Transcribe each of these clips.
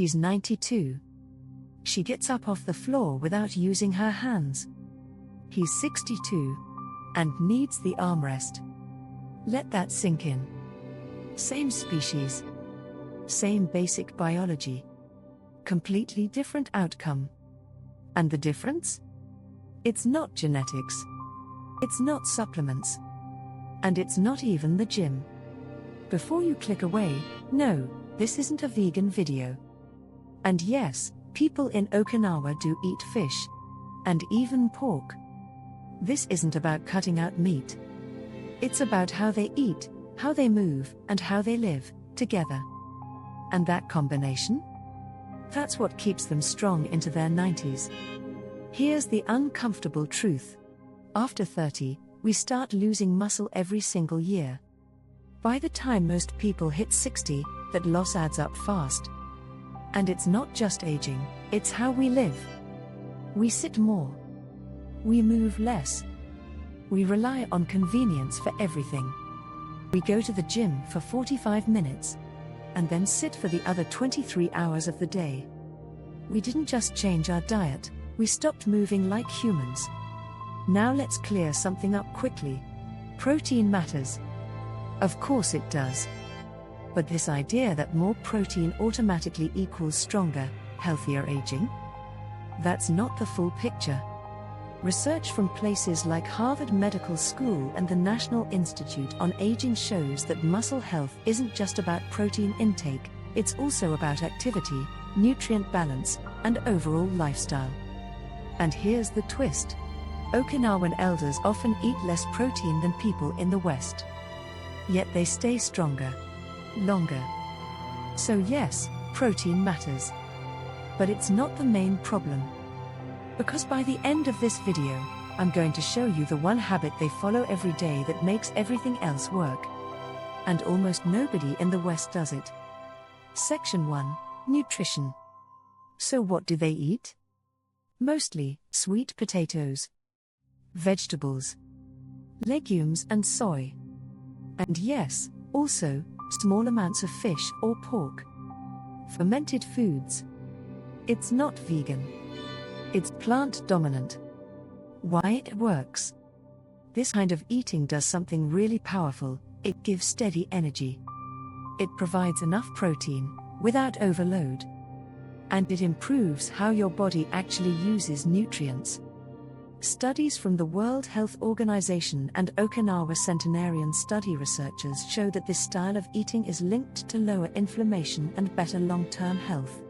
She's 92. She gets up off the floor without using her hands. He's 62 and needs the armrest. Let that sink in. Same species, same basic biology, completely different outcome. And the difference? It's not genetics. It's not supplements. And it's not even the gym. Before you click away, no, this isn't a vegan video. And yes, people in Okinawa do eat fish. And even pork. This isn't about cutting out meat. It's about how they eat, how they move, and how they live together. And that combination? That's what keeps them strong into their 90s. Here's the uncomfortable truth. After 30, we start losing muscle every single year. By the time most people hit 60, that loss adds up fast. And it's not just aging, it's how we live. We sit more. We move less. We rely on convenience for everything. We go to the gym for 45 minutes, and then sit for the other 23 hours of the day. We didn't just change our diet, we stopped moving like humans. Now let's clear something up quickly. Protein matters. Of course it does. But this idea that more protein automatically equals stronger, healthier aging? That's not the full picture. Research from places like Harvard Medical School and the National Institute on Aging shows that muscle health isn't just about protein intake, it's also about activity, nutrient balance, and overall lifestyle. And here's the twist. Okinawan elders often eat less protein than people in the West. Yet they stay stronger, longer. So yes, protein matters. But it's not the main problem. Because by the end of this video, I'm going to show you the one habit they follow every day that makes everything else work. And almost nobody in the West does it. Section 1, Nutrition. So what do they eat? Mostly, sweet potatoes, vegetables, legumes and soy. And yes, also, small amounts of fish or pork. Fermented foods. It's not vegan. It's plant-dominant. Why it works? This kind of eating does something really powerful. It gives steady energy. It provides enough protein, without overload. And it improves how your body actually uses nutrients. Studies from the World Health Organization and Okinawa centenarian study researchers show that this style of eating is linked to lower inflammation and better long-term health.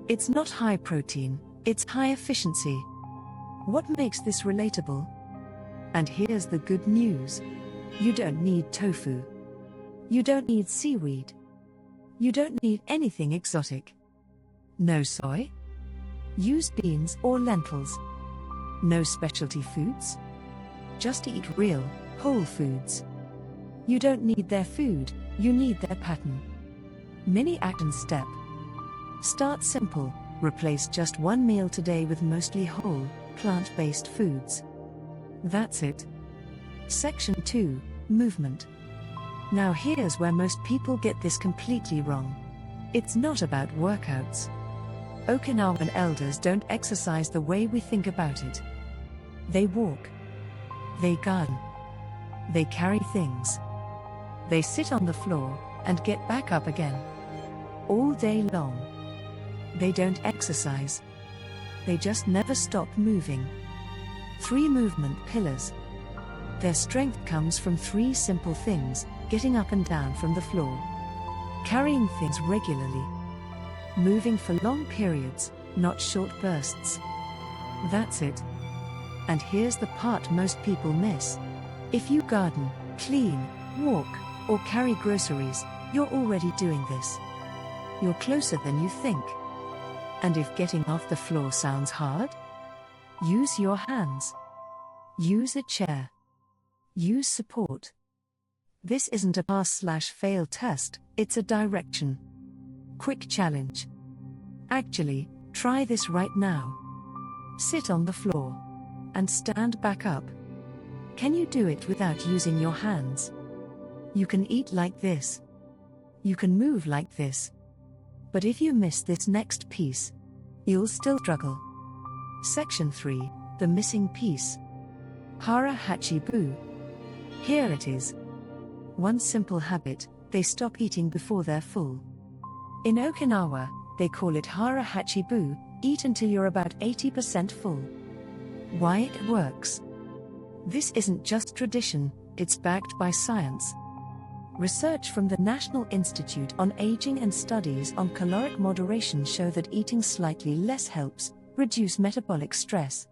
It's not high protein, it's high efficiency. What makes this relatable? And here's the good news. You don't need tofu. You don't need seaweed. You don't need anything exotic. No soy? Use beans or lentils. No specialty foods? Just eat real, whole foods. You don't need their food, you need their pattern. Mini action step. Start simple, replace just one meal today with mostly whole, plant-based foods. That's it. Section 2, Movement. Now here's where most people get this completely wrong. It's not about workouts. Okinawan elders don't exercise the way we think about it. They walk. They garden. They carry things. They sit on the floor and get back up again. All day long. They don't exercise. They just never stop moving. 3 movement pillars. Their strength comes from 3 simple things: getting up and down from the floor, carrying things regularly, moving for long periods, not short bursts. That's it. And here's the part most people miss. If you garden, clean, walk, or carry groceries, you're already doing this. You're closer than you think. And if getting off the floor sounds hard, use your hands. Use a chair. Use support. This isn't a pass/fail test, it's a direction. Quick challenge. Actually, try this right now. Sit on the floor. And stand back up. Can you do it without using your hands? You can eat like this. You can move like this. But if you miss this next piece, you'll still struggle. Section 3, the missing piece. Hara Hachi Bu. Here it is. One simple habit: they stop eating before they're full. In Okinawa, they call it Hara Hachi Bu, eat until you're about 80% full. Why it works? This isn't just tradition, it's backed by science. Research from the National Institute on Aging and studies on caloric moderation show that eating slightly less helps reduce metabolic stress,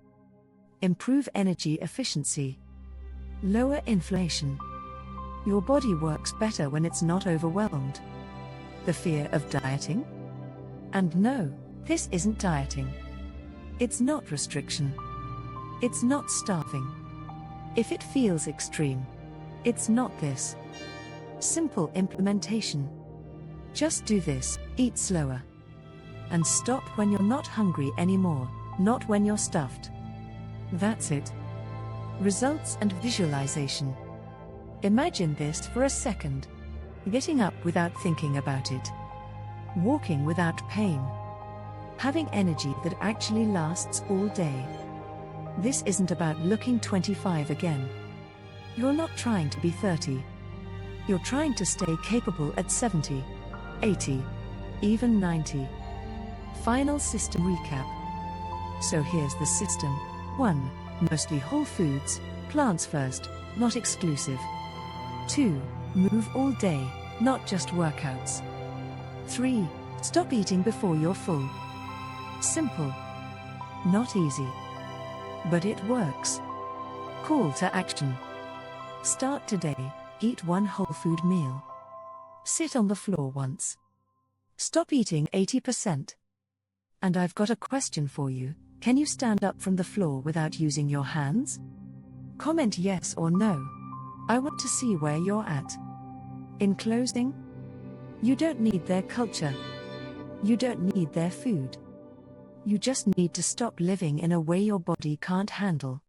improve energy efficiency, lower inflammation. Your body works better when it's not overwhelmed. The fear of dieting? And no, this isn't dieting. It's not restriction. It's not starving. If it feels extreme, it's not this. Simple implementation. Just do this: eat slower. And stop when you're not hungry anymore, not when you're stuffed. That's it. Results and visualization. Imagine this for a second. Getting up without thinking about it. Walking without pain. Having energy that actually lasts all day. This isn't about looking 25 again. You're not trying to be 30. You're trying to stay capable at 70, 80, even 90. Final system recap. So here's the system. 1. Mostly whole foods, plants first, not exclusive. 2. Move all day, not just workouts. 3. Stop eating before you're full. Simple. Not easy. But it works. Call to action. Start today. Eat one whole food meal. Sit on the floor once. Stop eating 80%. And I've got a question for you: can you stand up from the floor without using your hands? Comment yes or no. I want to see where you're at. In closing, you don't need their culture. You don't need their food. You just need to stop living in a way your body can't handle.